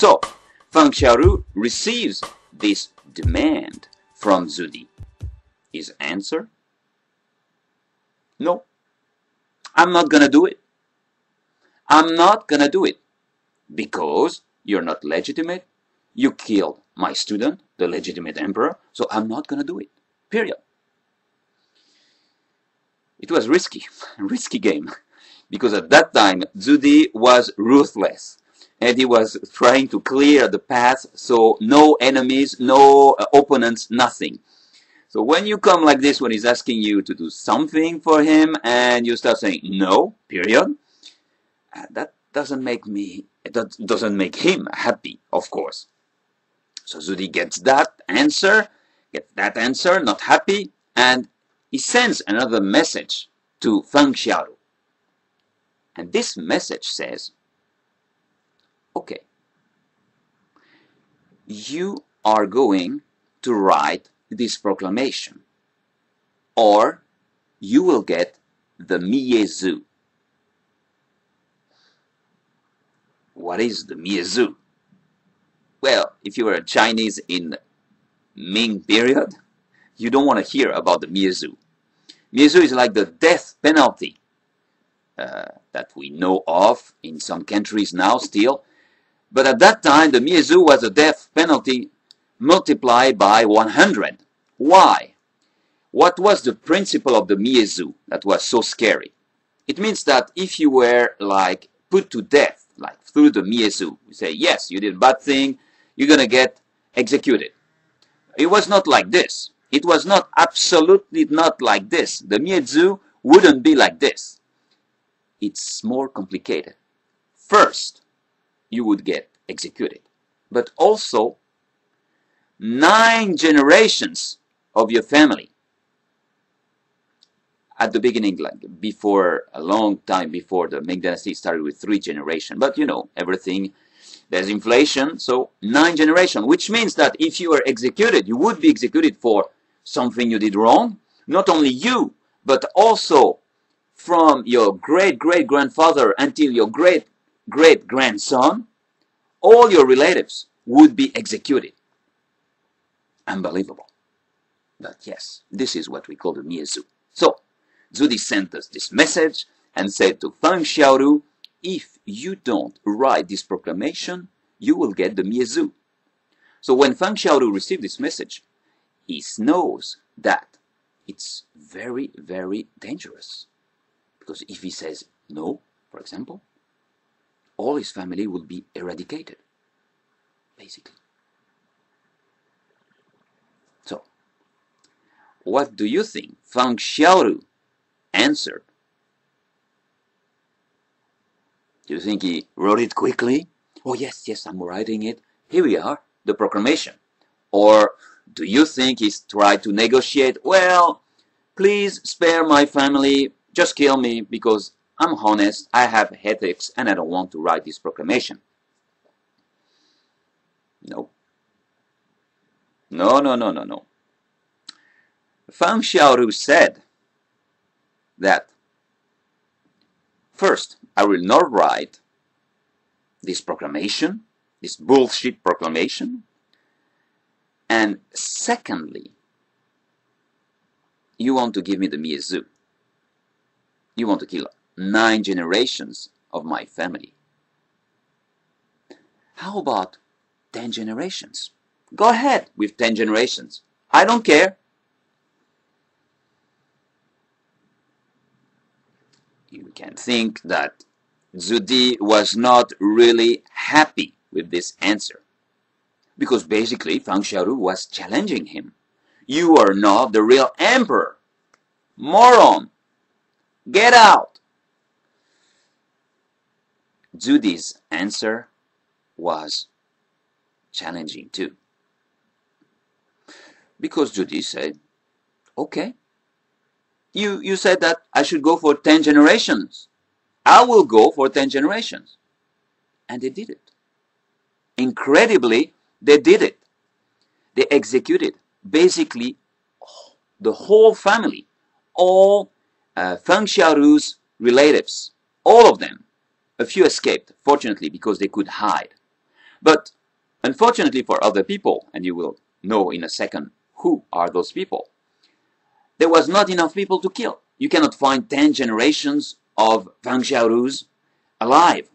So, Feng Xiaoru receives this demand from Zhu Di. His answer? No, I'm not gonna do it. I'm not gonna do it because you're not legitimate. You killed my student, the legitimate emperor, so I'm not gonna do it. Period. It was risky, risky game, because at that time Zhu Di was ruthless, and he was trying to clear the path, so no enemies, no opponents, nothing. So when you come like this, when he's asking you to do something for him, and you start saying no, period, that doesn't make him happy, of course. So Zhu Di gets that answer, not happy, and he sends another message to Feng Xiaoru. And this message says, okay, you are going to write this proclamation, or you will get the Miezu. What is the Miezu? Well, if you were a Chinese in Ming period, you don't want to hear about the Miezu. Miezu is like the death penalty that we know of in some countries now still. But at that time, the Miezu was a death penalty multiplied by 100. Why? What was the principle of the Miezu that was so scary? It means that if you were like put to death, like through the Miezu, you say, yes, you did a bad thing, you're going to get executed. It was not like this. It was not absolutely not like this. The Miezu wouldn't be like this. It's more complicated. First, you would get executed, but also 9 generations of your family. At the beginning, like before, a long time before, the Ming dynasty started with 3 generations. But you know, everything, there's inflation, so 9 generations, which means that if you were executed, you would be executed for something you did wrong. Not only you, but also from your great-great-grandfather until your great-great-grandson, all your relatives would be executed. Unbelievable. But yes, this is what we call the Miezu. So, Zhu Di sent us this message and said to Feng Xiaoru, if you don't write this proclamation, you will get the Miezu. So when Feng Xiaoru received this message, he knows that it's very, very dangerous. Because if he says no, for example, all his family will be eradicated, basically. So, what do you think Feng Xiaoru answered? Do you think he wrote it quickly? Oh yes, yes, I'm writing it. Here we are, the proclamation. Or do you think he's tried to negotiate? Well, please spare my family, just kill me because I'm honest, I have ethics, and I don't want to write this proclamation. No. No, no, no, no, no. Feng Xiaoru said that, first, I will not write this proclamation, this bullshit proclamation, and secondly, you want to give me the Miezu. You want to kill 9 generations of my family. How about 10 generations? Go ahead with 10 generations. I don't care. You can think that Zhu Di was not really happy with this answer, because basically Feng Xiaoru was challenging him. You are not the real emperor. Moron! Get out! Zhu Di's answer was challenging too. Because Zhu Di said, okay, you said that I should go for 10 generations. I will go for 10 generations. And they did it. Incredibly, they did it. They executed basically the whole family, all Feng Xiaoru's relatives, all of them. A few escaped, fortunately, because they could hide. But unfortunately for other people, and you will know in a second who are those people, there was not enough people to kill. You cannot find 10 generations of Fang Xiaorus alive.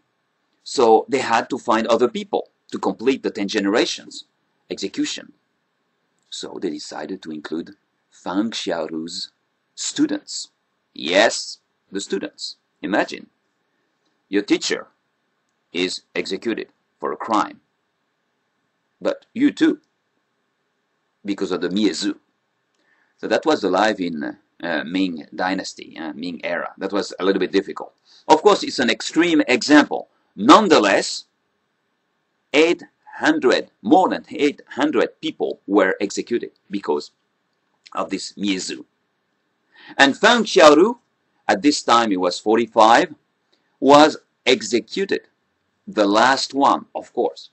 So they had to find other people to complete the 10 generations execution. So they decided to include Fang Xiaoru's students. Yes, the students. Imagine, your teacher is executed for a crime. But you too, because of the Miezu. So that was the life in Ming dynasty, Ming era. That was a little bit difficult. Of course, it's an extreme example. Nonetheless, more than 800 people were executed because of this Miezu. And Fang Xiaoru, at this time he was 45, was executed. The last one, of course,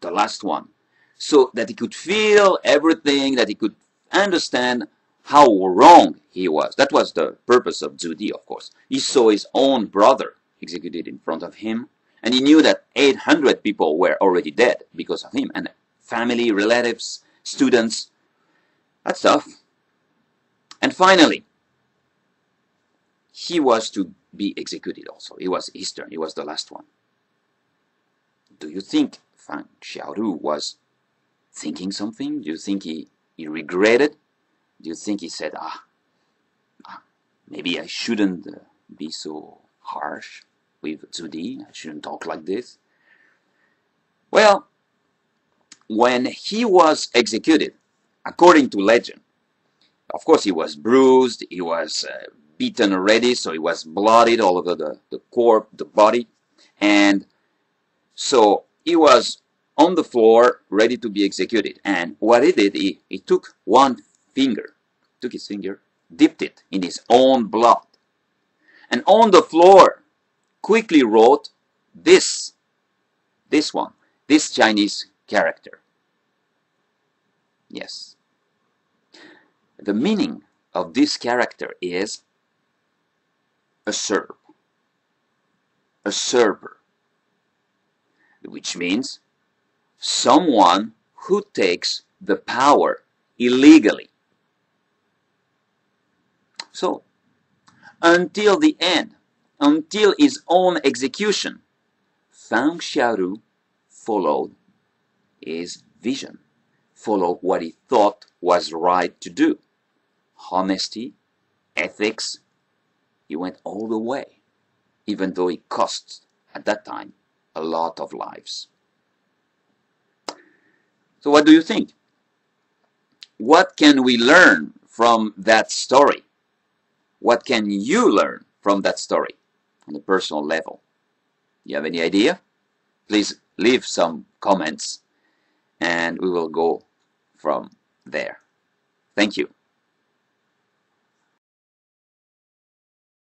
the last one. So that he could feel everything, that he could understand how wrong he was. That was the purpose of Zudi, of course. He saw his own brother executed in front of him, and he knew that 800 people were already dead because of him, and family, relatives, students. That's tough. And finally, he was to be executed also. It was his turn. He was the last one. Do you think Fang Xiaoru was thinking something? Do you think he regretted? Do you think he said, maybe I shouldn't be so harsh with Zudi, I shouldn't talk like this? Well, when he was executed, according to legend, of course he was bruised, he was beaten already, so he was bloodied all over the corpse, the body, and so he was on the floor, ready to be executed. And what he did, he took his finger, dipped it in his own blood, and on the floor quickly wrote this Chinese character. Yes. The meaning of this character is a usurper, which means someone who takes the power illegally. So, until the end, until his own execution, Fang Xiaoru followed his vision, followed what he thought was right to do. Honesty, ethics, he went all the way, even though it cost, at that time, a lot of lives. So what do you think? What can we learn from that story? What can you learn from that story on a personal level? You have any idea? Please leave some comments and we will go from there. Thank you.